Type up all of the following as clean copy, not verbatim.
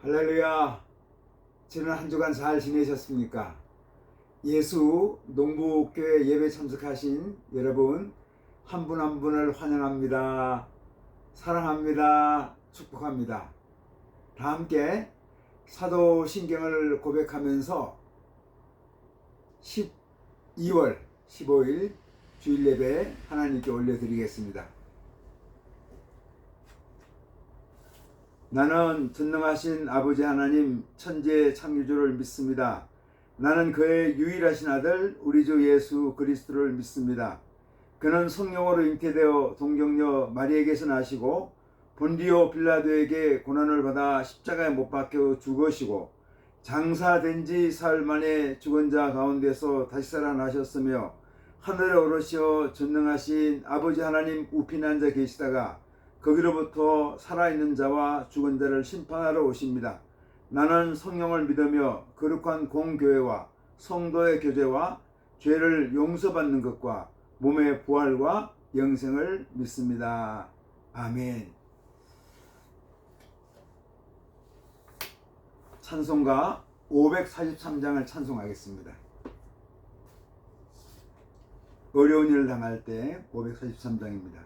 할렐루야. 지난 한 주간 잘 지내셨습니까? 예수 농부교회 예배 참석하신 여러분 한 분 한 분을 환영합니다. 사랑합니다. 축복합니다. 다 함께 사도신경을 고백하면서 12월 15일 주일 예배 하나님께 올려드리겠습니다. 나는 전능하신 아버지 하나님 천지의 창조주를 믿습니다. 나는 그의 유일하신 아들 우리 주 예수 그리스도를 믿습니다. 그는 성령으로 잉태되어 동정녀 마리에게서 나시고 본디오 빌라도에게 고난을 받아 십자가에 못 박혀 죽으시고 장사된 지 사흘 만에 죽은 자 가운데서 다시 살아나셨으며 하늘에 오르시어 전능하신 아버지 하나님 우편에 앉아 계시다가 거기로부터 살아있는 자와 죽은 자를 심판하러 오십니다. 나는 성령을 믿으며 거룩한 공교회와 성도의 교제와 죄를 용서받는 것과 몸의 부활과 영생을 믿습니다. 아멘. 찬송가 543장을 찬송하겠습니다. 어려운 일을 당할 때 543장입니다.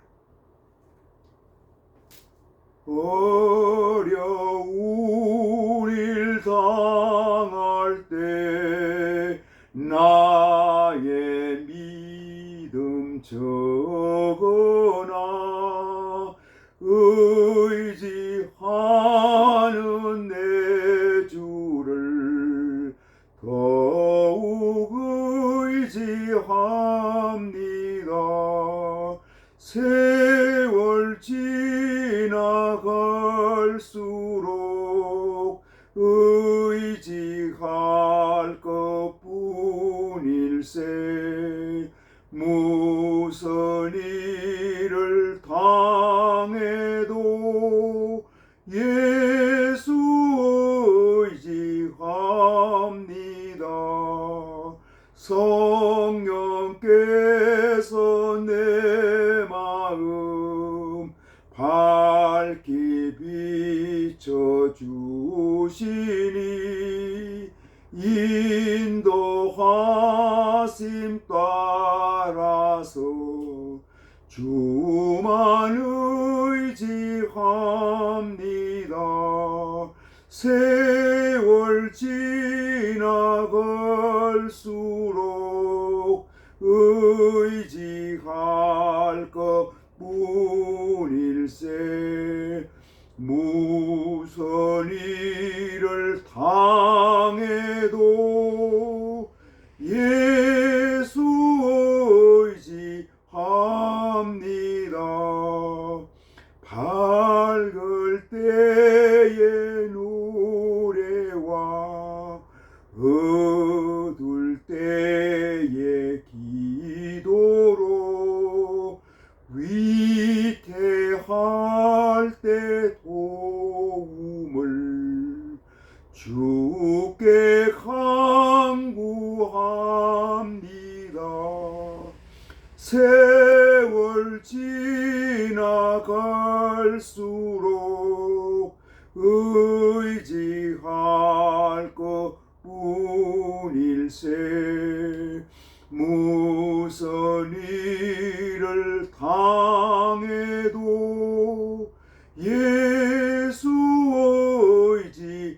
어려운 일 당할 때 나의 믿음 적으나 의지하는 내 주를 더욱 의지합니다. 세월 지나갈수록 의지할 것뿐일세. 무슨 일을 당해도 예수 의지합니다. 성령께서 내 마음 밝게 비춰주시니 인도하심 따라서 주만 의지합니다. 세월 지나갈수록 의지할 것뿐일세. 무슨 일을 당해도 예수 의지합니다. 밝을 때의 노래와 어두울 때의 기도로 위태할 때 도움을 주께 간구합니다. 세월 지나갈수록 의지할 것뿐일세. 무슨 일을 당해도 예수 의지합니다.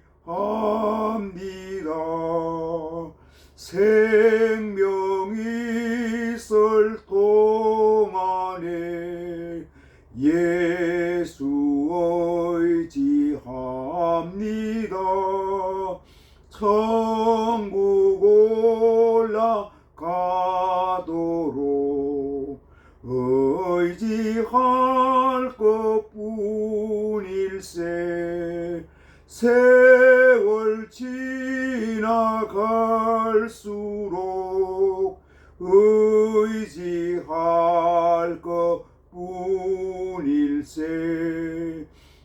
생명이 있을 동안에 예수 의지합니다. 천국 올라가도록 의지할 것뿐일세. 세월 지나갈수록 의지할 것뿐일세.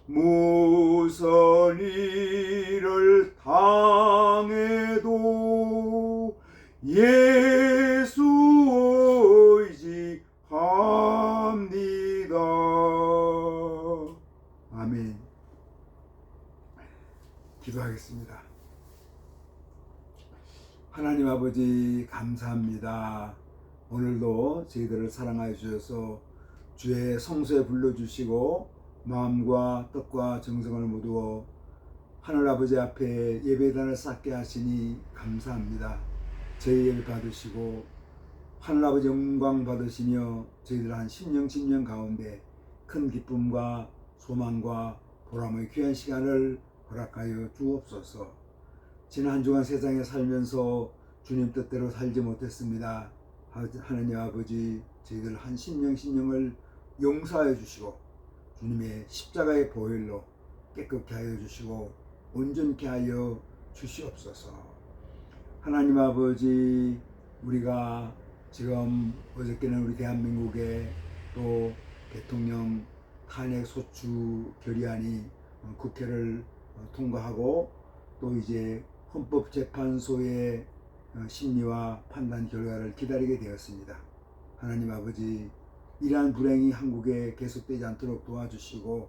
무슨 일을 당해도 예수 의지합니다. 아멘. 아버지 감사합니다. 오늘도 저희들을 사랑하여 주셔서 주의 성소에 불러주시고 마음과 뜻과 정성을 모두 하늘 아버지 앞에 예배단을 쌓게 하시니 감사합니다. 저희 예배 받으시고 하늘 아버지 영광 받으시며 저희들 한 10년 가운데 큰 기쁨과 소망과 보람의 귀한 시간을 허락하여 주옵소서. 지난 한 주간 세상에 살면서 주님 뜻대로 살지 못했습니다. 하느님 아버지, 저희들 한 10년을 용서하여 주시고 주님의 십자가의 보혈로 깨끗게 하여 주시고 온전케 하여 주시옵소서. 하나님 아버지, 우리가 지금 어저께는 우리 대한민국의 또 대통령 탄핵 소추 결의안이 국회를 통과하고 또 이제 헌법재판소의 심리와 판단 결과를 기다리게 되었습니다. 하나님 아버지, 이러한 불행이 한국에 계속되지 않도록 도와주시고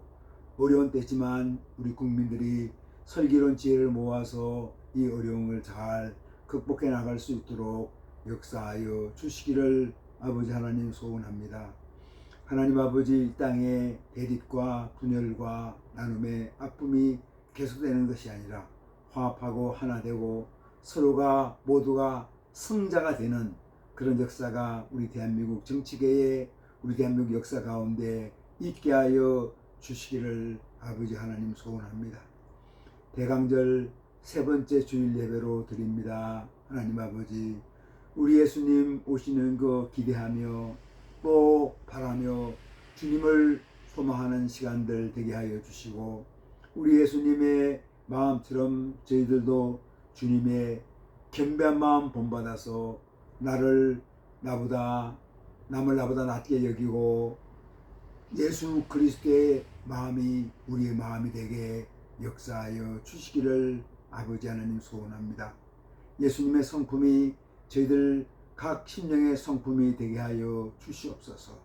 어려운 때지만 우리 국민들이 설계론 지혜를 모아서 이 어려움을 잘 극복해 나갈 수 있도록 역사하여 주시기를 아버지 하나님 소원합니다. 하나님 아버지, 이 땅에 대립과 분열과 나눔의 아픔이 계속되는 것이 아니라 화합하고 하나 되고 서로가 모두가 승자가 되는 그런 역사가 우리 대한민국 정치계에 우리 대한민국 역사 가운데 있게 하여 주시기를 아버지 하나님 소원합니다. 대강절 세 번째 주일 예배로 드립니다. 하나님 아버지, 우리 예수님 오시는 거 기대하며 또 바라며 주님을 소망하는 시간들 되게 하여 주시고 우리 예수님의 마음처럼 저희들도 주님의 겸비한 마음 본받아서 남을 나보다 낮게 여기고 예수 그리스도의 마음이 우리의 마음이 되게 역사하여 주시기를 아버지 하나님 소원합니다. 예수님의 성품이 저희들 각 심령의 성품이 되게 하여 주시옵소서.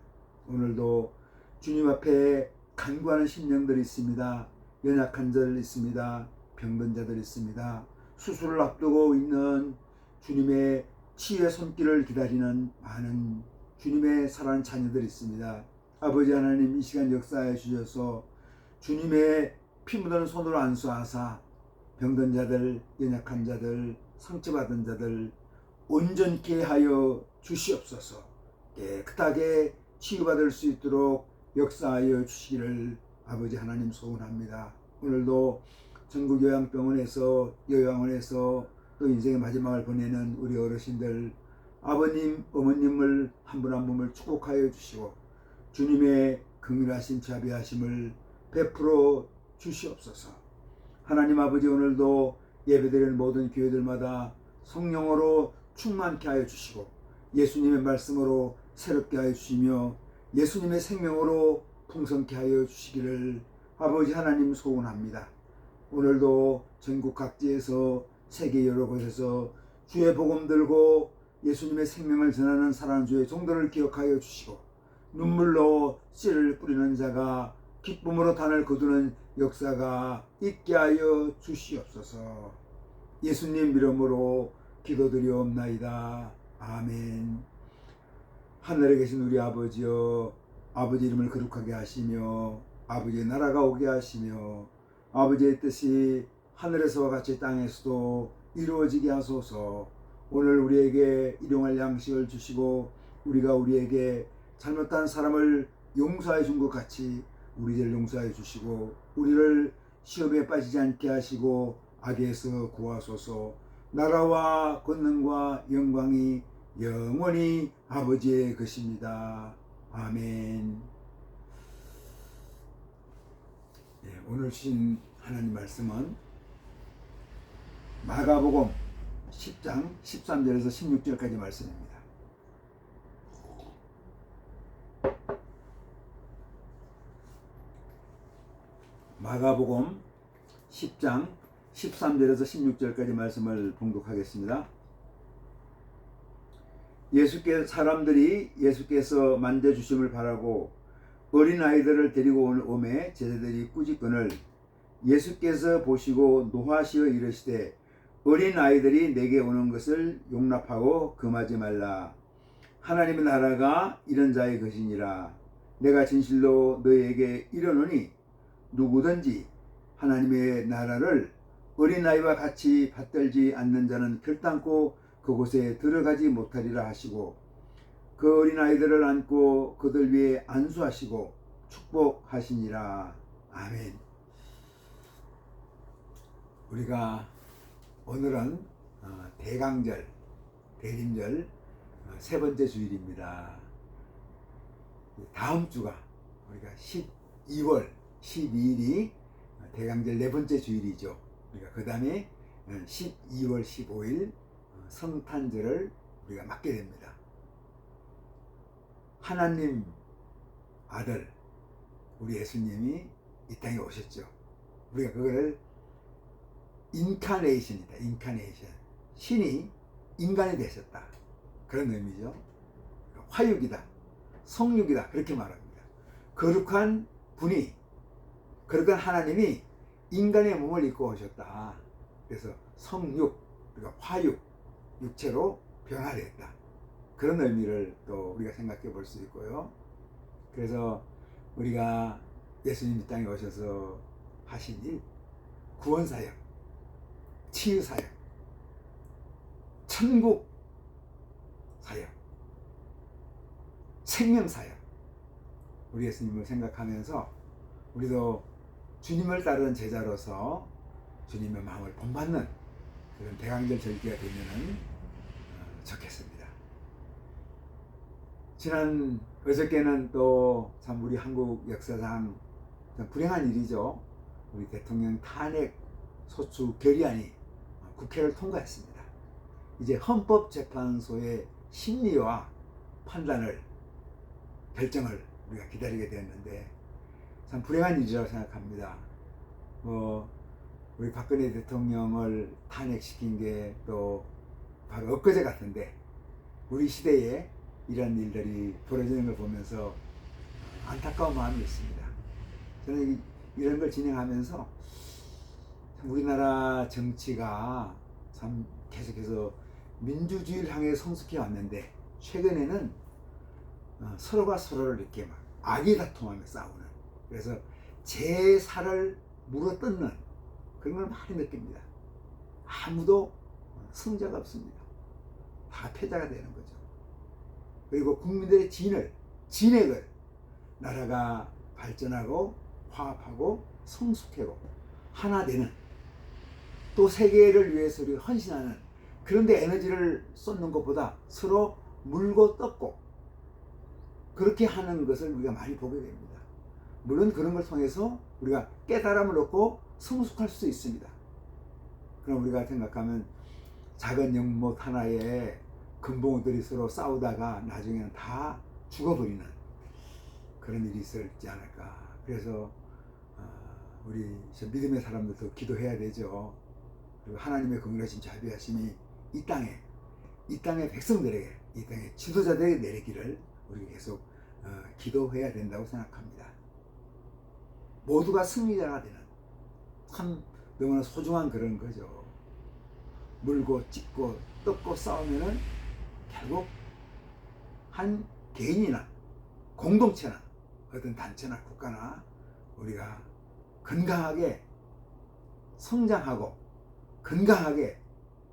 오늘도 주님 앞에 간구하는 심령들이 있습니다. 연약한 자들 있습니다. 병든 자들 있습니다. 수술을 앞두고 있는 주님의 치유의 손길을 기다리는 많은 주님의 사랑하는 자녀들이 있습니다. 아버지 하나님, 이 시간 역사해 주셔서 주님의 피 묻은 손으로 안수하사 병든 자들, 연약한 자들, 상처받은 자들 온전케 하여 주시옵소서. 깨끗하게 치유받을 수 있도록 역사하여 주시기를 아버지 하나님 소원합니다. 오늘도 전국 요양병원에서 또 인생의 마지막을 보내는 우리 어르신들, 아버님, 어머님을 한 분 한 분을 축복하여 주시고 주님의 긍휼하심 자비하심을 베풀어 주시옵소서. 하나님 아버지, 오늘도 예배드리는 모든 교회들마다 성령으로 충만케 하여 주시고 예수님의 말씀으로 새롭게 하여 주시며 예수님의 생명으로 풍성케 하여 주시기를 아버지 하나님 소원합니다. 오늘도 전국 각지에서 세계 여러 곳에서 주의 복음 들고 예수님의 생명을 전하는 사랑하는 주의 종들을 기억하여 주시고 눈물로 씨를 뿌리는 자가 기쁨으로 단을 거두는 역사가 있게 하여 주시옵소서. 예수님 이름으로 기도드리옵나이다. 아멘. 하늘에 계신 우리 아버지여, 아버지 이름을 거룩하게 하시며 아버지의 나라가 오게 하시며 아버지의 뜻이 하늘에서와 같이 땅에서도 이루어지게 하소서. 오늘 우리에게 일용할 양식을 주시고 우리가 우리에게 잘못한 사람을 용서해 준 것 같이 우리 죄를 용서해 주시고 우리를 시험에 빠지지 않게 하시고 악에서 구하소서. 나라와 권능과 영광이 영원히 아버지의 것입니다. 아멘. 오늘 주신 하나님 말씀은 마가복음 10장 13절에서 16절까지 말씀입니다. 마가복음 10장 13절에서 16절까지 말씀을 봉독하겠습니다. 사람들이 예수께서 만져주심을 바라고 어린아이들을 데리고 오매 제자들이 꾸짖거늘 예수께서 보시고 노하시어 이르시되 어린 아이들이 내게 오는 것을 용납하고 금하지 말라. 하나님의 나라가 이런 자의 것이니라. 내가 진실로 너희에게 이르노니 누구든지 하나님의 나라를 어린아이와 같이 받들지 않는 자는 결단코 그곳에 들어가지 못하리라 하시고, 그 어린아이들을 안고 그들 위에 안수하시고 축복하시니라. 아멘. 우리가 오늘은 대강절, 대림절 세 번째 주일입니다. 다음 주가 우리가 12월 12일이 대강절 네 번째 주일이죠. 우리가 그 다음에 12월 15일 성탄절을 우리가 맞게 됩니다. 하나님 아들 우리 예수님이 이 땅에 오셨죠. 우리가 그걸 인카네이션이다. 인카네이션. 신이 인간이 되셨다. 그런 의미죠. 화육이다. 성육이다. 그렇게 말합니다. 거룩한 분이, 거룩한 하나님이 인간의 몸을 입고 오셨다. 그래서 성육, 그러니까 화육, 육체로 변화됐다. 그런 의미를 또 우리가 생각해 볼 수 있고요. 그래서 우리가 예수님 이 땅에 오셔서 하신 일, 구원사역, 치유사역, 천국 사역, 생명사역, 우리 예수님을 생각하면서 우리도 주님을 따르는 제자로서 주님의 마음을 본받는 그런 대강절 절기가 되면은 좋겠습니다. 지난 어저께는 또 참 우리 한국 역사상 참 불행한 일이죠. 우리 대통령 탄핵 소추 결의안이 국회를 통과했습니다. 이제 헌법재판소의 심리와 판단을, 결정을 우리가 기다리게 되었는데 참 불행한 일이라고 생각합니다. 우리 박근혜 대통령을 탄핵시킨 게 또 바로 엊그제 같은데 우리 시대에 이런 일들이 벌어지는 걸 보면서 안타까운 마음이 있습니다. 저는 이런 걸 진행하면서 우리나라 정치가 참 계속해서 민주주의를 향해 성숙해 왔는데 최근에는 서로가 서로를 이렇게 막 악의다툼하며 싸우는, 그래서 제 살을 물어뜯는 그런 걸 많이 느낍니다. 아무도 승자가 없습니다. 다 패자가 되는 거죠. 그리고 국민들의 진액을 나라가 발전하고 화합하고 성숙하고 하나 되는, 또 세계를 위해서 헌신하는, 그런데 에너지를 쏟는 것보다 서로 물고 뜯고 그렇게 하는 것을 우리가 많이 보게 됩니다. 물론 그런 걸 통해서 우리가 깨달음을 얻고 성숙할 수 있습니다. 그럼 우리가 생각하면 작은 연못 하나에 금붕어들이 서로 싸우다가 나중에는 다 죽어버리는 그런 일이 있었지 않을까. 그래서 우리 믿음의 사람들도 기도해야 되죠. 그리고 하나님의 긍휼하심 자비하심이 이 땅의 백성들에게, 이 땅의 지도자들에게 내리기를 우리 계속 기도해야 된다고 생각합니다. 모두가 승리자가 되는, 참 너무나 소중한 그런 거죠. 물고 찢고 뜯고 싸우면은 결국 한 개인이나 공동체나 어떤 단체나 국가나 우리가 건강하게 성장하고 건강하게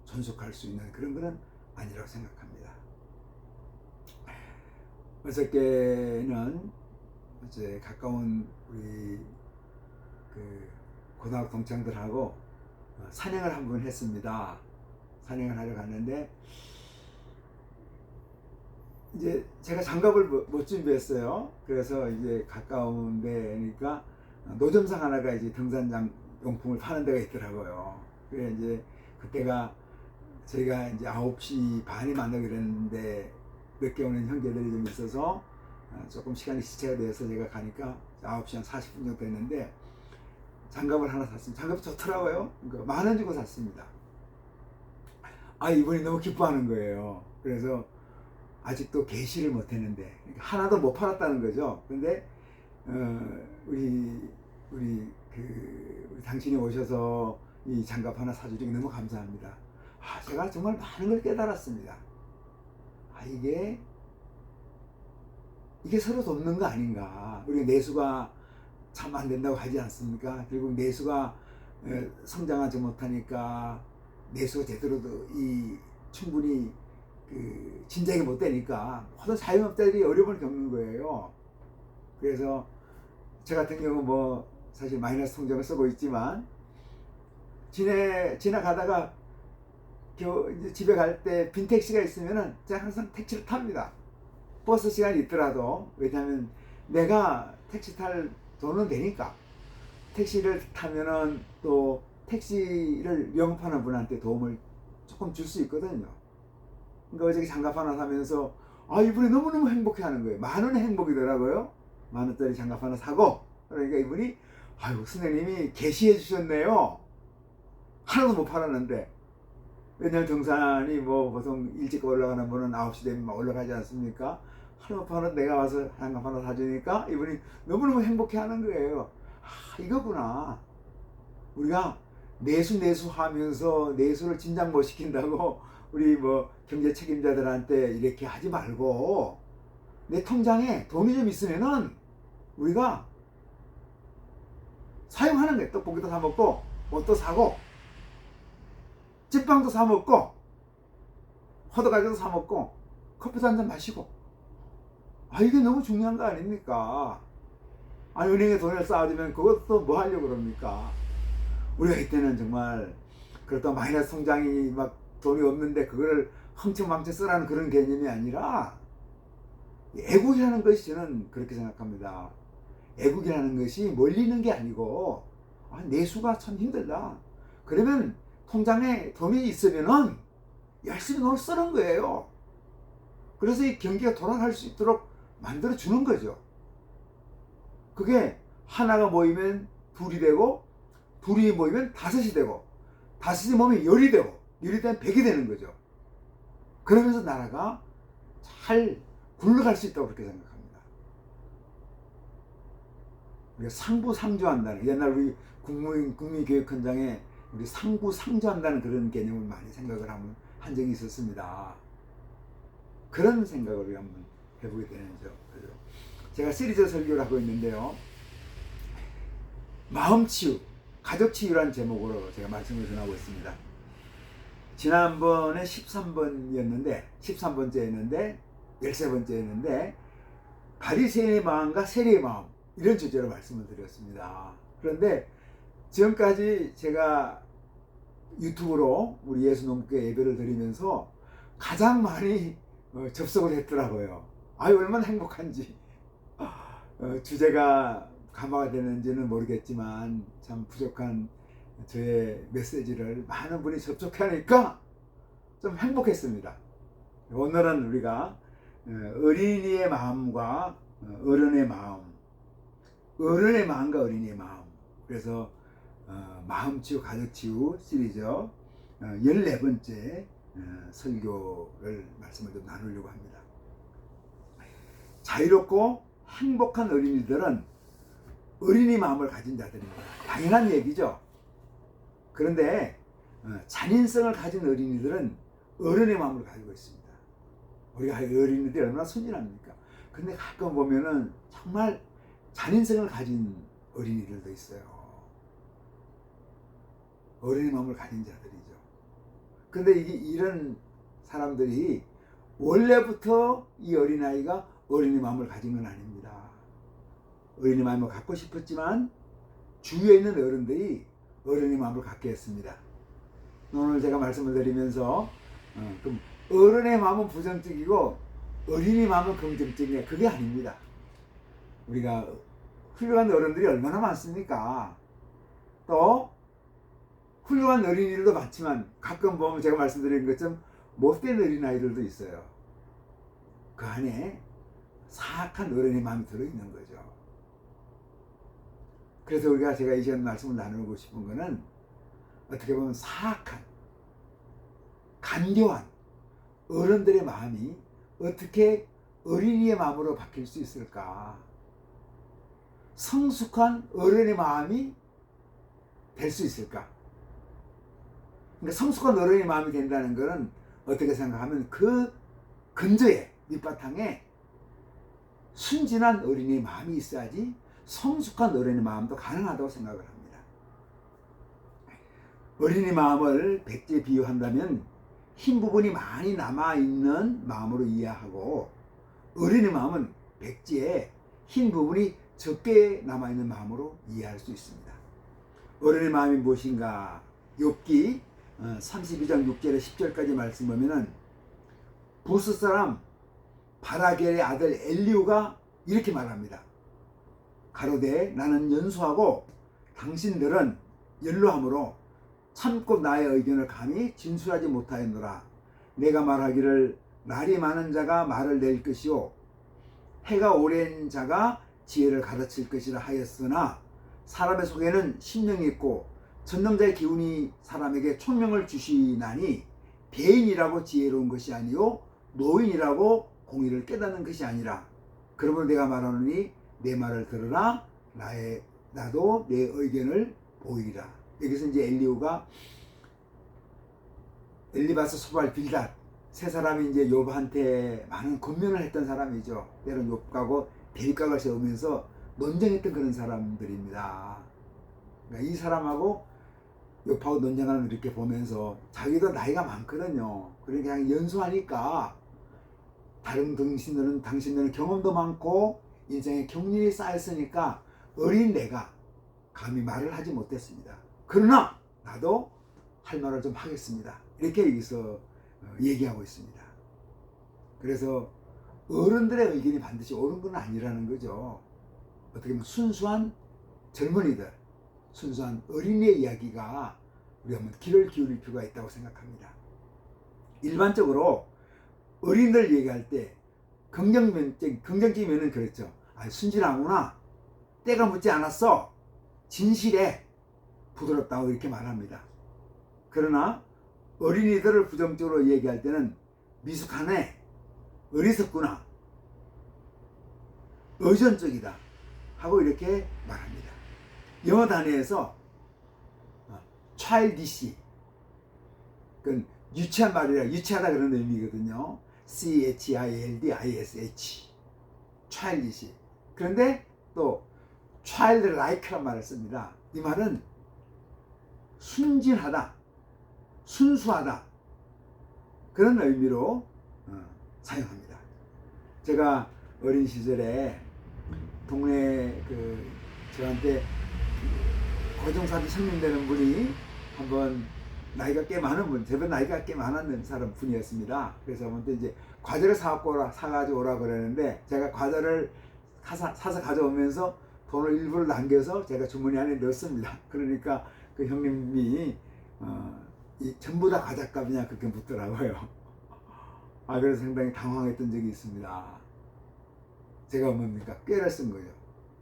존속할 수 있는 그런 것은 아니라고 생각합니다. 어저께는 이제 가까운 우리 그 고등학교 동창들하고 산행을 한번 했습니다. 산행을 하러 갔는데 이제 제가 장갑을 못 준비했어요. 그래서 이제 가까운 데니까 노점상 하나가 이제 등산장 용품을 파는 데가 있더라고요. 그래 이제 그때가 저희가 이제 9시 반에 만나기로 했는데 늦게 오는 형제들이 좀 있어서 조금 시간이 지체가 돼서 제가 가니까 9시 한 40분 정도 됐는데 장갑을 하나 샀습니다. 장갑이 좋더라고요. 그러니까 10,000원 주고 샀습니다. 이분이 너무 기뻐하는 거예요. 그래서 아직도 개시를 못했는데 하나도 못 팔았다는 거죠. 근데 우리 당신이 오셔서 이 장갑 하나 사주니 너무 감사합니다. 제가 정말 많은 걸 깨달았습니다. 이게 서로 돕는 거 아닌가. 우리 내수가 참 안 된다고 하지 않습니까? 결국 내수가 성장하지 못하니까 내수가 제대로 충분히 진작에 못 되니까 모든 자영업자들이 어려움을 겪는 거예요. 그래서 저 같은 경우 사실 마이너스 통장을 쓰고 있지만 지나가다가 이제 집에 갈 때 빈 택시가 있으면은 제가 항상 택시를 탑니다. 버스 시간이 있더라도. 왜냐하면 내가 택시 탈 돈은 되니까. 택시를 타면은 또 택시를 영업하는 분한테 도움을 조금 줄 수 있거든요. 그러니까 어저께 장갑 하나 사면서 이분이 너무너무 행복해 하는 거예요. 만 원의 행복이더라고요. 만 원짜리 장갑 하나 사고. 그러니까 이분이 선생님이 게시해 주셨네요. 하나도 못 팔았는데. 왜냐면 등산이 보통 일찍 올라가는 분은 9시 되면 올라가지 않습니까? 하나도 못 팔았는데 내가 와서 장갑 하나 사주니까 이분이 너무너무 행복해 하는 거예요. 이거구나. 우리가 내수 하면서 내수를 진작 못 시킨다고 우리 경제 책임자들한테 이렇게 하지 말고 내 통장에 돈이 좀 있으면은 우리가 사용하는 거예요. 떡볶이도 사 먹고 옷도 사고 찐빵도 사 먹고 호두과자도 사 먹고 커피도 한잔 마시고 이게 너무 중요한 거 아닙니까? 은행에 돈을 쌓아두면 그것도 뭐 하려고 그럽니까? 우리가 이때는 정말 그렇다고 마이너스 통장이 막 돈이 없는데 그거를 흥청망청 쓰라는 그런 개념이 아니라 애국이라는 것이 저는 그렇게 생각합니다. 애국이라는 것이 멀리 있는 게 아니고 내수가 참 힘들다. 그러면 통장에 돈이 있으면은 열심히 돈을 쓰는 거예요. 그래서 이 경기가 돌아갈 수 있도록 만들어 주는 거죠. 그게 하나가 모이면 둘이 되고 둘이 모이면 다섯이 되고 다섯이 모이면 열이 되고 열이 되면 백이 되는 거죠. 그러면서 나라가 잘 굴러갈 수 있다고 그렇게 생각합니다. 우리가 상부상조한다는, 옛날 우리 국민교육헌장에 우리 상부상조한다는 그런 개념을 많이 생각을 한 적이 있었습니다. 그런 생각을 우리 한번 해보게 되는죠. 제가 시리즈 설교를 하고 있는데요. 마음치유, 가족치유라는 제목으로 제가 말씀을 전하고 있습니다. 지난번에 13번째였는데 13번째였는데 바리새인의 마음과 세리의 마음, 이런 주제로 말씀을 드렸습니다. 그런데 지금까지 제가 유튜브로 우리 예수님께 예배를 드리면서 가장 많이 접속을 했더라고요. 얼마나 행복한지. 주제가 감화가 되는지는 모르겠지만 참 부족한 저의 메시지를 많은 분이 접촉하니까 좀 행복했습니다. 오늘은 우리가 어린이의 마음과 어른의 마음, 어른의 마음과 어린이의 마음, 그래서 마음치유 가족치유 시리즈 14번째 설교를 말씀을 좀 나누려고 합니다. 자유롭고 행복한 어린이들은 어린이 마음을 가진 자들입니다. 당연한 얘기죠. 그런데 잔인성을 가진 어린이들은 어른의 마음을 가지고 있습니다. 우리가 어린이들이 얼마나 순진합니까? 근데 가끔 보면은 정말 잔인성을 가진 어린이들도 있어요. 어린이 마음을 가진 자들이죠. 근데 이런 사람들이 원래부터 이 어린아이가 어린이 마음을 가진 건 아닙니다. 어린이 마음을 갖고 싶었지만 주위에 있는 어른들이 어린이 마음을 갖게 했습니다. 오늘 제가 말씀을 드리면서 그럼 어른의 마음은 부정적이고 어린이 마음은 긍정적이냐, 그게 아닙니다. 우리가 훌륭한 어른들이 얼마나 많습니까? 또 훌륭한 어린이들도 많지만 가끔 보면 제가 말씀드린 것처럼 못된 어린아이들도 있어요. 그 안에 사악한 어른의 마음이 들어있는 거죠. 그래서 제가 이 시간 말씀을 나누고 싶은 거는 어떻게 보면 사악한, 간교한 어른들의 마음이 어떻게 어린이의 마음으로 바뀔 수 있을까? 성숙한 어른의 마음이 될 수 있을까? 그러니까 성숙한 어른의 마음이 된다는 것은 어떻게 생각하면 그 근저에 밑바탕에 순진한 어린이의 마음이 있어야지 성숙한 어린이의 마음도 가능하다고 생각을 합니다. 어린이 마음을 백지에 비유한다면 흰 부분이 많이 남아있는 마음으로 이해하고, 어린이 마음은 백지에 흰 부분이 적게 남아있는 마음으로 이해할 수 있습니다. 어린이 마음이 무엇인가? 욥기 32장 6절에 10절까지 말씀 보면은 부스 사람 바라겔의 아들 엘리후가 이렇게 말합니다. 가로되 나는 연소하고 당신들은 연로함으로 참고 나의 의견을 감히 진술하지 못하였노라. 내가 말하기를 날이 많은 자가 말을 낼 것이요 해가 오랜 자가 지혜를 가르칠 것이라 하였으나 사람의 속에는 심령이 있고 전능자의 기운이 사람에게 총명을 주시나니 대인이라고 지혜로운 것이 아니요 노인이라고 공의를 깨닫는 것이 아니라. 그러므로 내가 말하노니 내 말을 들으라. 나도 내 의견을 보이리라. 여기서 이제 엘리후가 엘리바스, 소발, 빌닷 세 사람이 이제 욥한테 많은 권면을 했던 사람이죠. 때론 욥하고 대립각을 세우면서 논쟁했던 그런 사람들입니다. 그러니까 이 사람하고 욥하고 논쟁하는 이렇게 보면서 자기도 나이가 많거든요. 그러니까 그냥 연소하니까 다른 당신들은 경험도 많고 인생에 경륜이 쌓였으니까 어린 내가 감히 말을 하지 못했습니다. 그러나 나도 할 말을 좀 하겠습니다. 이렇게 여기서 얘기하고 있습니다. 그래서 어른들의 의견이 반드시 옳은 건 아니라는 거죠. 어떻게 보면 순수한 젊은이들, 순수한 어린이의 이야기가 우리 한번 귀를 기울일 필요가 있다고 생각합니다. 일반적으로 어린이들 얘기할 때 긍정적인 면은 그렇죠. 순진하구나, 때가 묻지 않았어, 진실해, 부드럽다고 이렇게 말합니다. 그러나 어린이들을 부정적으로 얘기할 때는 미숙하네, 어리석구나, 의존적이다 하고 이렇게 말합니다. 영어 단어에서 childish, 그건 유치한 말이라 유치하다 그런 의미거든요. childish, childish. 그런데 또 childlike란 말을 씁니다. 이 말은 순진하다, 순수하다 그런 의미로 사용합니다. 제가 어린 시절에 동네 저한테 고정사비 상님되는 분이 한번 나이가 꽤 많은 분, 제법 나이가 꽤 많은 사람 분이었습니다. 그래서 한번 이제 과자를 사가지고 오라 그러는데 제가 과자를 사서 가져오면서 돈을 일부러 남겨서 제가 주머니 안에 넣었습니다. 그러니까 그 형님이 전부 다 과자값이냐 그렇게 묻더라고요. 그래서 상당히 당황했던 적이 있습니다. 제가 뭡니까? 꾀를 쓴 거죠.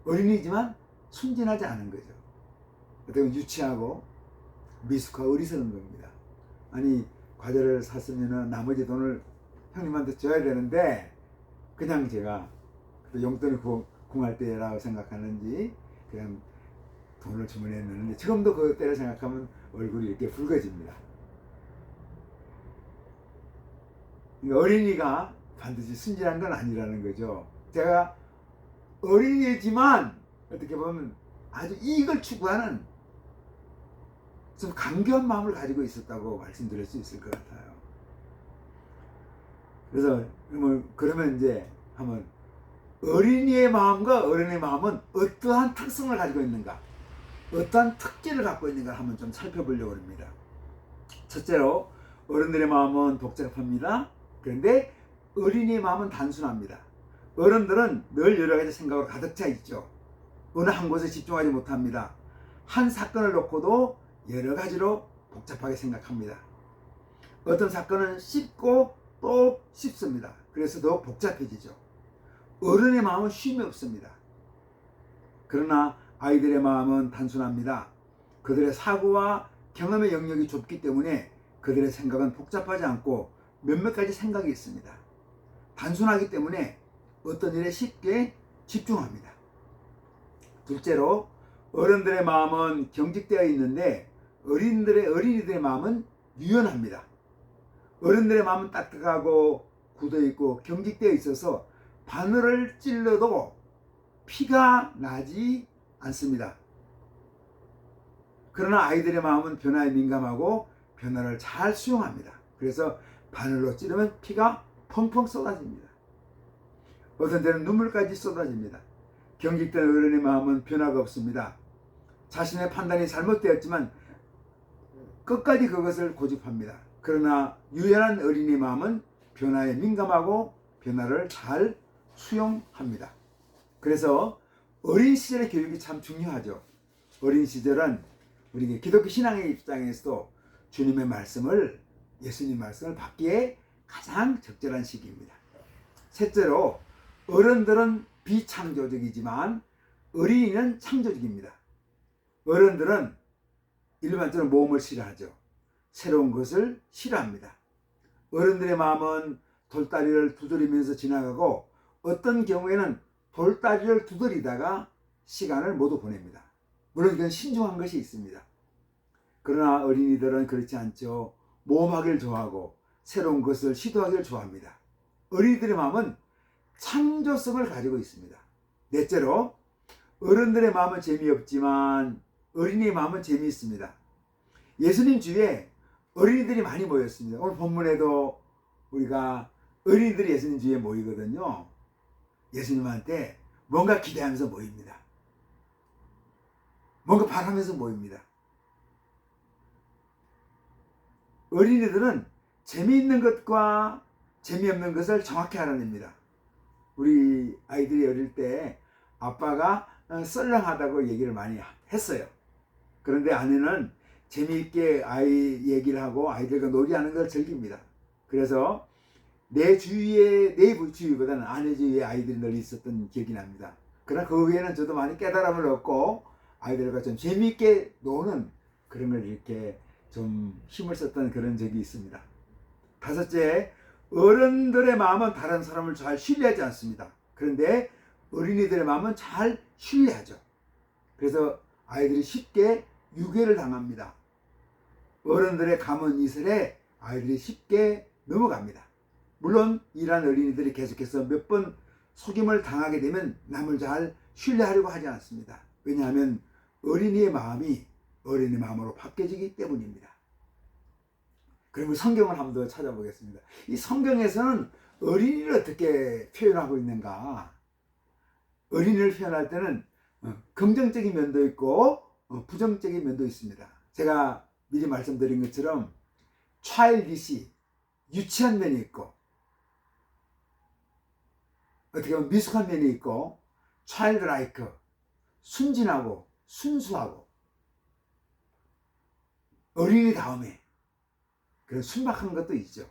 어린이지만 순진하지 않은 거죠. 어떻게 보면 유치하고 미숙하고 어리석은 겁니다. 아니, 과자를 샀으면 나머지 돈을 형님한테 줘야 되는데 그냥 제가 용돈을 공할 때라고 생각하는지 그냥 돈을 주머니에 넣는데, 지금도 그때를 생각하면 얼굴이 이렇게 붉어집니다. 그러니까 어린이가 반드시 순진한 건 아니라는 거죠. 제가 어린이지만 어떻게 보면 아주 이익을 추구하는 좀 강교한 마음을 가지고 있었다고 말씀드릴 수 있을 것 같아요. 그래서 그러면 이제 한번 어린이의 마음과 어른의 마음은 어떠한 특성을 가지고 있는가, 어떠한 특질을 갖고 있는가 한번 좀 살펴보려고 합니다. 첫째로 어른들의 마음은 복잡합니다. 그런데 어린이의 마음은 단순합니다. 어른들은 늘 여러 가지 생각으로 가득 차 있죠. 어느 한 곳에 집중하지 못합니다. 한 사건을 놓고도 여러 가지로 복잡하게 생각합니다. 어떤 사건은 쉽고 또 쉽습니다. 그래서 더 복잡해지죠. 어른의 마음은 쉼이 없습니다. 그러나 아이들의 마음은 단순합니다. 그들의 사고와 경험의 영역이 좁기 때문에 그들의 생각은 복잡하지 않고 몇몇 가지 생각이 있습니다. 단순하기 때문에 어떤 일에 쉽게 집중합니다. 둘째로 어른들의 마음은 경직되어 있는데 어린이들의 마음은 유연합니다. 어른들의 마음은 딱딱하고 굳어있고 경직되어 있어서 바늘을 찔러도 피가 나지 않습니다. 그러나 아이들의 마음은 변화에 민감하고 변화를 잘 수용합니다. 그래서 바늘로 찌르면 피가 펑펑 쏟아집니다. 어떤 때는 눈물까지 쏟아집니다. 경직된 어른의 마음은 변화가 없습니다. 자신의 판단이 잘못되었지만 끝까지 그것을 고집합니다. 그러나 유연한 어린이 마음은 변화에 민감하고 변화를 잘 수용합니다. 그래서 어린 시절의 교육이 참 중요하죠. 어린 시절은 우리 기독교 신앙의 입장에서도 주님의 말씀을, 예수님 말씀을 받기에 가장 적절한 시기입니다. 셋째로, 어른들은 비창조적이지만 어린이는 창조적입니다. 어른들은 일반적으로 모험을 싫어하죠. 새로운 것을 싫어합니다. 어른들의 마음은 돌다리를 두드리면서 지나가고 어떤 경우에는 돌다리를 두드리다가 시간을 모두 보냅니다. 물론 이건 신중한 것이 있습니다. 그러나 어린이들은 그렇지 않죠. 모험하기를 좋아하고 새로운 것을 시도하기를 좋아합니다. 어린이들의 마음은 창조성을 가지고 있습니다. 넷째로, 어른들의 마음은 재미없지만 어린이의 마음은 재미있습니다. 예수님 주위에 어린이들이 많이 모였습니다. 오늘 본문에도 우리가 어린이들이 예수님 주위에 모이거든요. 예수님한테 뭔가 기대하면서 모입니다. 뭔가 바라면서 모입니다. 어린이들은 재미있는 것과 재미없는 것을 정확히 알아냅니다. 우리 아이들이 어릴 때 아빠가 썰렁하다고 얘기를 많이 했어요. 그런데 아내는 재미있게 아이 얘기를 하고 아이들과 놀이하는 걸 즐깁니다. 그래서 내 주위보다는 아내 주위에 아이들이 널리 있었던 기억이 납니다. 그러나 그 후에는 저도 많이 깨달음을 얻고 아이들과 좀 재미있게 노는 그런 걸 이렇게 좀 힘을 썼던 그런 적이 있습니다. 다섯째, 어른들의 마음은 다른 사람을 잘 신뢰하지 않습니다. 그런데 어린이들의 마음은 잘 신뢰하죠. 그래서 아이들이 쉽게 유괴를 당합니다. 어른들의 감언 이설에 아이들이 쉽게 넘어갑니다. 물론 이러한 어린이들이 계속해서 몇 번 속임을 당하게 되면 남을 잘 신뢰하려고 하지 않습니다. 왜냐하면 어린이의 마음이 어린이 마음으로 바뀌어지기 때문입니다. 그러면 성경을 한 번 더 찾아보겠습니다. 이 성경에서는 어린이를 어떻게 표현하고 있는가? 어린이를 표현할 때는 긍정적인 면도 있고 부정적인 면도 있습니다. 제가 미리 말씀드린 것처럼 childish, 유치한 면이 있고 어떻게 보면 미숙한 면이 있고 childlike, 순진하고 순수하고 어린이 다음에 그런 순박한 것도 있죠.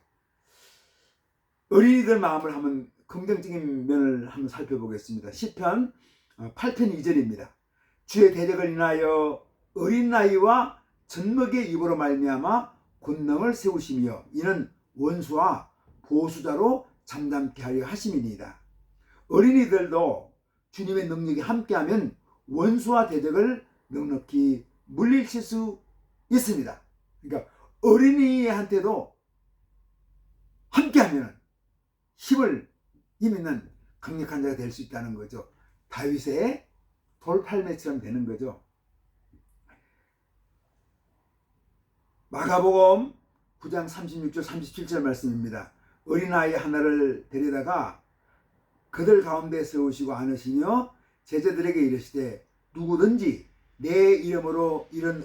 어린이들 마음을 한번 긍정적인 면을 한번 살펴보겠습니다. 시편 8편 2절입니다. 주의 대적을 인하여 어린 나이와 젖먹이의 입으로 말미암아 권능을 세우시며 이는 원수와 보수자로 잠잠케 하려 하심이니이다. 어린이들도 주님의 능력이 함께하면 원수와 대적을 넉넉히 물리칠 수 있습니다. 그러니까 어린이한테도 함께하면 힘을 힘있는 강력한 자가 될 수 있다는 거죠. 다윗의 돌팔매처럼 되는 거죠. 마가복음 9장 36절 37절 말씀입니다. 어린아이 하나를 데려다가 그들 가운데 세우시고 안으시며 제자들에게 이르시되 누구든지 내 이름으로 이런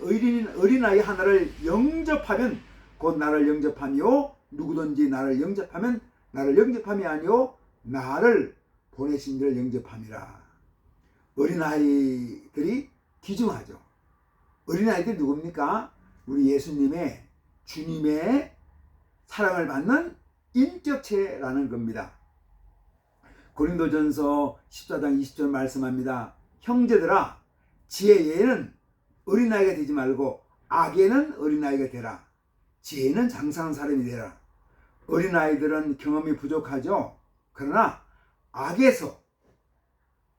어린아이 하나를 영접하면 곧 나를 영접하며 누구든지 나를 영접하면 나를 영접함이 아니요 나를 보내신 이를 영접함이라. 어린아이들이 귀중하죠. 어린아이들이 누굽니까? 우리 예수님의 주님의 사랑을 받는 인격체라는 겁니다. 고린도전서 14장 20절 말씀합니다. 형제들아 지혜에는 어린아이가 되지 말고 악에는 어린아이가 되라. 지혜는 장성한 사람이 되라. 어린아이들은 경험이 부족하죠. 그러나 악에서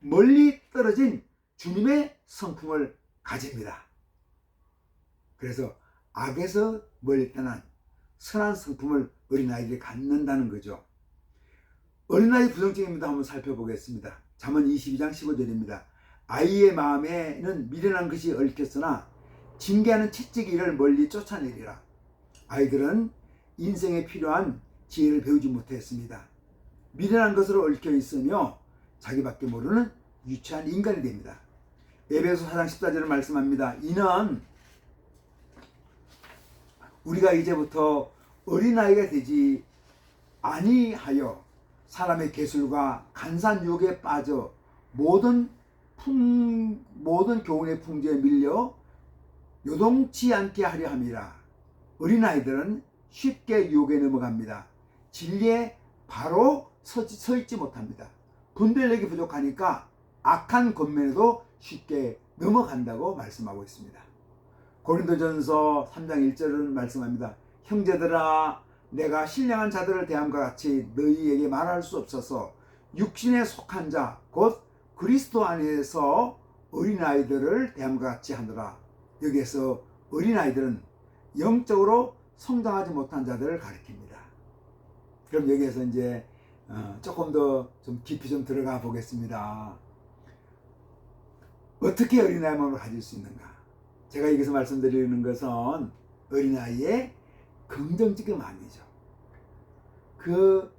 멀리 떨어진 주님의 성품을 가집니다. 그래서 악에서 멀리 떠난 선한 성품을 어린아이들이 갖는다는 거죠. 어린아이 부정적입니다. 한번 살펴보겠습니다. 잠언 22장 15절입니다. 아이의 마음에는 미련한 것이 얽혔으나 징계하는 채찍이 이를 멀리 쫓아내리라. 아이들은 인생에 필요한 지혜를 배우지 못했습니다. 미련한 것으로 얽혀 있으며 자기밖에 모르는 유치한 인간이 됩니다. 에베소 4장 14절을 말씀합니다. 이는 우리가 이제부터 어린아이가 되지 아니하여 사람의 계술과 간사한 유혹에 빠져 모든 교훈의 풍조에 밀려 요동치 않게 하려 함이라. 어린아이들은 쉽게 유혹에 넘어갑니다. 진리에 바로 서 있지 못합니다. 분별력이 부족하니까 악한 겉면에도 쉽게 넘어간다고 말씀하고 있습니다. 고린도전서 3장 1절은 말씀합니다. 형제들아, 내가 신령한 자들을 대함과 같이 너희에게 말할 수 없어서 육신에 속한 자 곧 그리스도 안에서 어린아이들을 대함과 같이 하노라. 여기에서 어린아이들은 영적으로 성장하지 못한 자들을 가리킵니다. 그럼 여기에서 이제 조금 더 좀 깊이 좀 들어가 보겠습니다. 어떻게 어린아이 마음을 가질 수 있는가? 제가 여기서 말씀드리는 것은 어린아이의 긍정적인 마음이죠. 그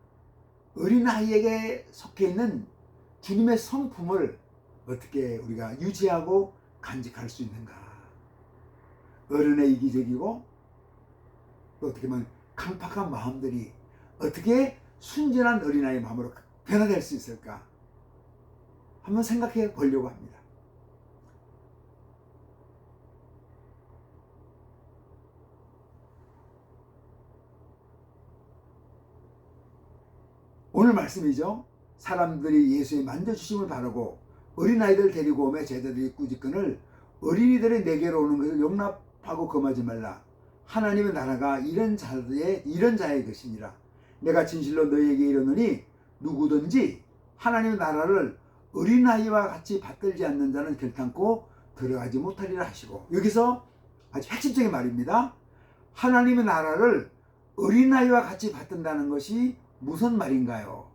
어린아이에게 속해 있는 주님의 성품을 어떻게 우리가 유지하고 간직할 수 있는가? 어른의 이기적이고 또 어떻게 보면 강팍한 마음들이 어떻게 순진한 어린아이의 마음으로 변화될 수 있을까? 한번 생각해 보려고 합니다. 오늘 말씀이죠. 사람들이 예수의 만져주심을 바라고 어린아이들 데리고 오매 제자들이 꾸짖거늘 어린이들이 내게로 오는 것을 용납하고 금하지 말라. 하나님의 나라가 이런 자의 것이니라. 내가 진실로 너희에게 이르노니 누구든지 하나님의 나라를 어린아이와 같이 받들지 않는 자는 결탄코 들어가지 못하리라 하시고, 여기서 아주 핵심적인 말입니다. 하나님의 나라를 어린아이와 같이 받든다는 것이 무슨 말인가요?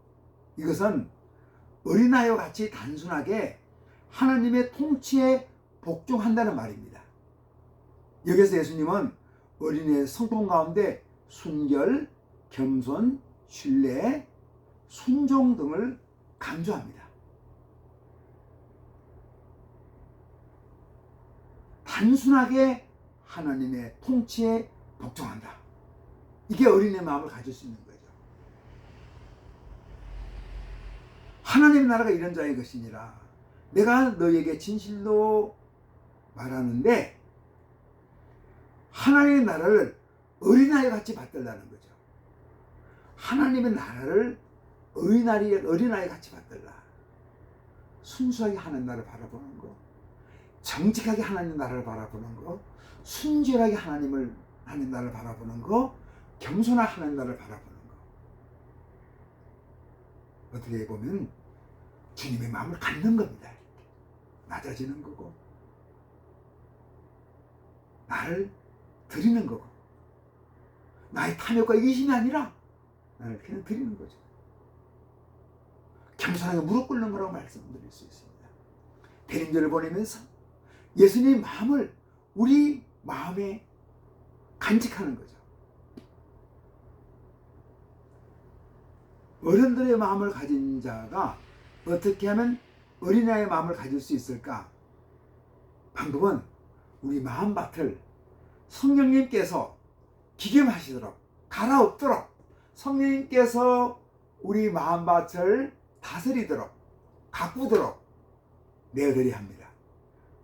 이것은 어린아이와 같이 단순하게 하나님의 통치에 복종한다는 말입니다. 여기서 예수님은 어린이의 성품 가운데 순결, 겸손, 신뢰, 순종 등을 강조합니다. 단순하게 하나님의 통치에 복종한다. 이게 어린이의 마음을 가질 수 있는 거예요. 하나님의 나라가 이런 자의 것이니라. 내가 너희에게 진실로 말하는데 하나님의 나라를 어린아이 같이 받들라는 거죠. 하나님의 나라를 어린아이 같이 받들라. 순수하게 하나님 나라를 바라보는 거, 정직하게 하나님 나라를 바라보는 거, 순결하게 하나님 나라를 바라보는 거, 겸손하게 하나님 나라를 바라보는 거. 어떻게 보면 주님의 마음을 갖는 겁니다. 낮아지는 거고 나를 드리는 거고 나의 탐욕과 이기심이 아니라 나를 그냥 드리는 거죠. 겸손하게 무릎 꿇는 거라고 말씀드릴 수 있습니다. 대림절을 보내면서 예수님의 마음을 우리 마음에 간직하는 거죠. 어른들의 마음을 가진 자가 어떻게 하면 어린아이의 마음을 가질 수 있을까? 방법은 우리 마음밭을 성령님께서 기겸하시도록, 갈아엎도록, 성령님께서 우리 마음밭을 다스리도록, 가꾸도록 내어드려야 합니다.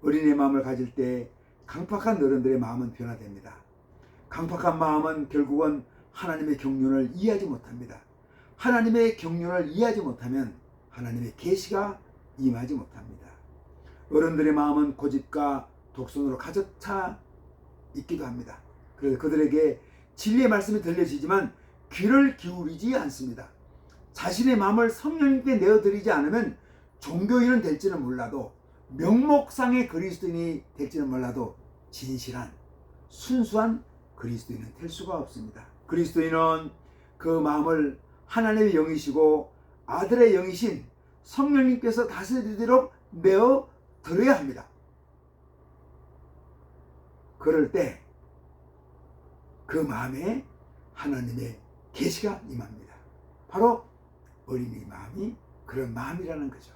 어린이의 마음을 가질 때 강팍한 어른들의 마음은 변화됩니다. 강팍한 마음은 결국은 하나님의 경륜을 이해하지 못합니다. 하나님의 경륜을 이해하지 못하면 하나님의 계시가 임하지 못합니다. 어른들의 마음은 고집과 독선으로 가득 차 있기도 합니다. 그래서 그들에게 진리의 말씀이 들려지지만 귀를 기울이지 않습니다. 자신의 마음을 성령님께 내어드리지 않으면 종교인은 될지는 몰라도, 명목상의 그리스도인이 될지는 몰라도 진실한 순수한 그리스도인은 될 수가 없습니다. 그리스도인은 그 마음을 하나님의 영이시고 아들의 영이신 성령님께서 다스리도록 내어 들어야 합니다. 그럴 때 그 마음에 하나님의 계시가 임합니다. 바로 어린이 마음이 그런 마음이라는 거죠.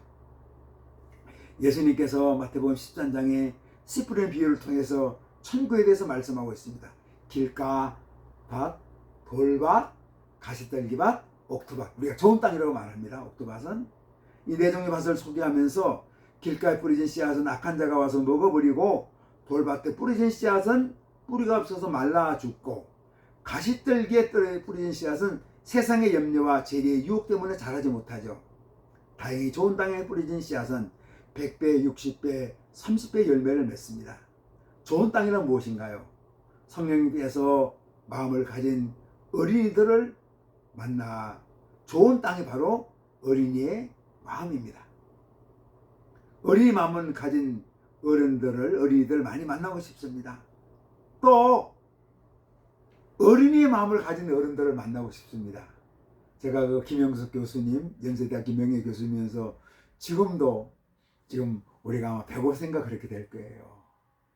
예수님께서 마태복음 13장에 씨 뿌리는 비유를 통해서 천국에 대해서 말씀하고 있습니다. 길가 밭, 돌밭, 가시떨기밭, 옥토밭. 우리가 좋은 땅이라고 말합니다. 옥토밭은 이 네 종의 밭을 소개하면서 길가에 뿌려진 씨앗은 악한 자가 와서 먹어버리고, 돌밭에 뿌려진 씨앗은 뿌리가 없어서 말라 죽고, 가시떨기에 뿌려진 씨앗은 세상의 염려와 재리의 유혹 때문에 자라지 못하죠. 다행히 좋은 땅에 뿌려진 씨앗은 100배, 60배, 30배 열매를 맺습니다. 좋은 땅이란 무엇인가요? 성령님께서 마음을 가진 어린이들을 만나 좋은 땅이 바로 어린이의 마음입니다. 어린이 마음을 가진 어린이들 많이 만나고 싶습니다. 또 어린이의 마음을 가진 어른들을 만나고 싶습니다. 제가 그 김영석 교수님, 연세대학교 명예교수면서 지금 우리가 아마 105세인가 그렇게 될 거예요.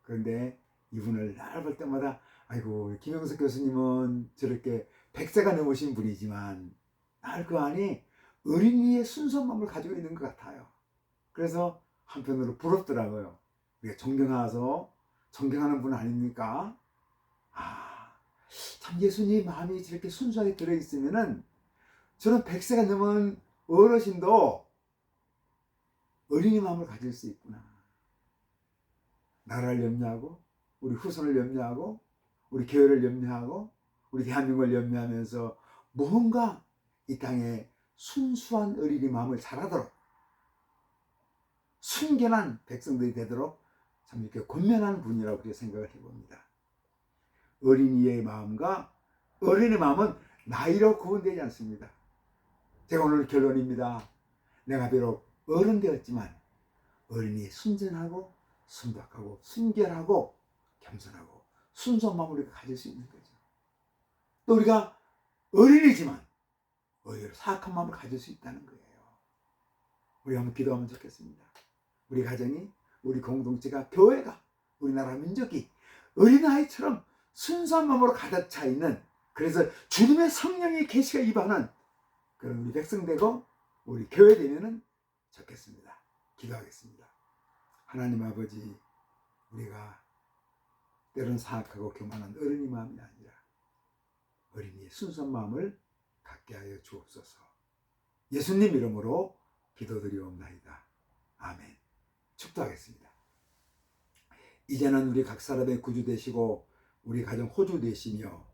그런데 이분을 날 볼 때마다 아이고, 김영석 교수님은 저렇게 100세가 넘으신 분이지만 날 그 안에 어린이의 순수한 마음을 가지고 있는 것 같아요. 그래서 한편으로 부럽더라고요. 우리가 존경하는 분 아닙니까? 참 예수님 마음이 저렇게 순수하게 들어있으면은 저런 100세가 넘은 어르신도 어린이 마음을 가질 수 있구나. 나라를 염려하고, 우리 후손을 염려하고, 우리 교회를 염려하고, 우리 대한민국을 염려하면서 무언가 이 땅에 순수한 어린이 마음을 자라도록, 순결한 백성들이 되도록 참 이렇게 권면하는 분이라고 그렇게 생각을 해봅니다. 어린이의 마음과 어린의 마음은 나이로 구분되지 않습니다. 제가 오늘 결론입니다. 내가 비록 어른 되었지만 어린이 순전하고 순박하고 순결하고 겸손하고 순수한 마음을 우리가 가질 수 있는 거죠. 또 우리가 어린이지만 의외로 사악한 마음을 가질 수 있다는 거예요. 우리 한번 기도하면 좋겠습니다. 우리 가정이, 우리 공동체가, 교회가, 우리나라 민족이 어린아이처럼 순수한 마음으로 가득 차 있는, 그래서 주님의 성령의 계시가 임하는 그런 우리 백성 되고 우리 교회 되면은 좋겠습니다. 기도하겠습니다. 하나님 아버지, 우리가 때론 사악하고 교만한 어린이 마음이 아니라 어린이의 순수한 마음을 갖게 하여 주옵소서. 예수님 이름으로 기도드리옵나이다. 아멘. 축도하겠습니다. 이제는 우리 각 사람의 구주 되시고 우리 가정 호주 되시며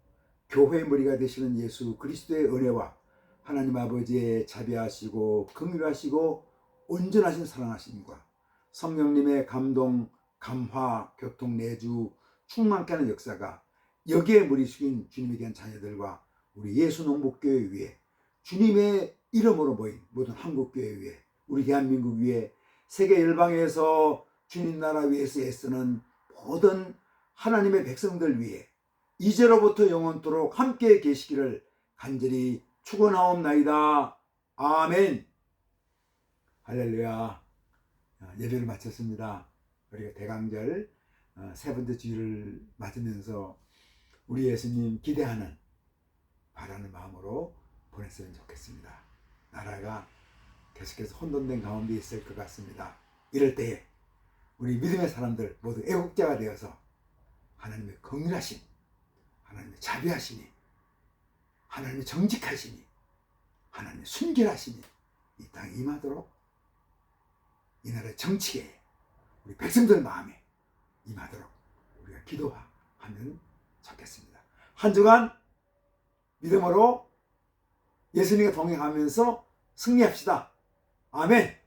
교회의 머리가 되시는 예수 그리스도의 은혜와 하나님 아버지의 자비하시고 긍휼하시고 온전하신 사랑하심과 성령님의 감동, 감화, 교통, 내주, 충만케 하는 역사가 여기에 머리 숙인 주님에 대한 자녀들과 우리 예수농복교회 위에, 주님의 이름으로 모인 모든 한국교회 위에, 우리 대한민국 위에, 세계 열방에서 주님 나라 위해서 애쓰는 모든 하나님의 백성들 위에 이제로부터 영원토록 함께 계시기를 간절히 축원하옵나이다. 아멘. 할렐루야. 예배를 마쳤습니다. 우리가 대강절 세 번째 주일을 맞으면서 우리 예수님 기대하는, 바라는 마음으로 보냈으면 좋겠습니다. 나라가 계속해서 혼돈된 가운데 있을 것 같습니다. 이럴 때에 우리 믿음의 사람들 모두 애국자가 되어서 하나님의 긍휼하심, 하나님의 자비하심이, 하나님의 정직하심이, 하나님의 순결하심이 이 땅에 임하도록, 이 나라의 정치에, 우리 백성들 마음에 임하도록 우리가 기도하면 좋겠습니다. 한 주간 믿음으로 예수님과 동행하면서 승리합시다. 아멘.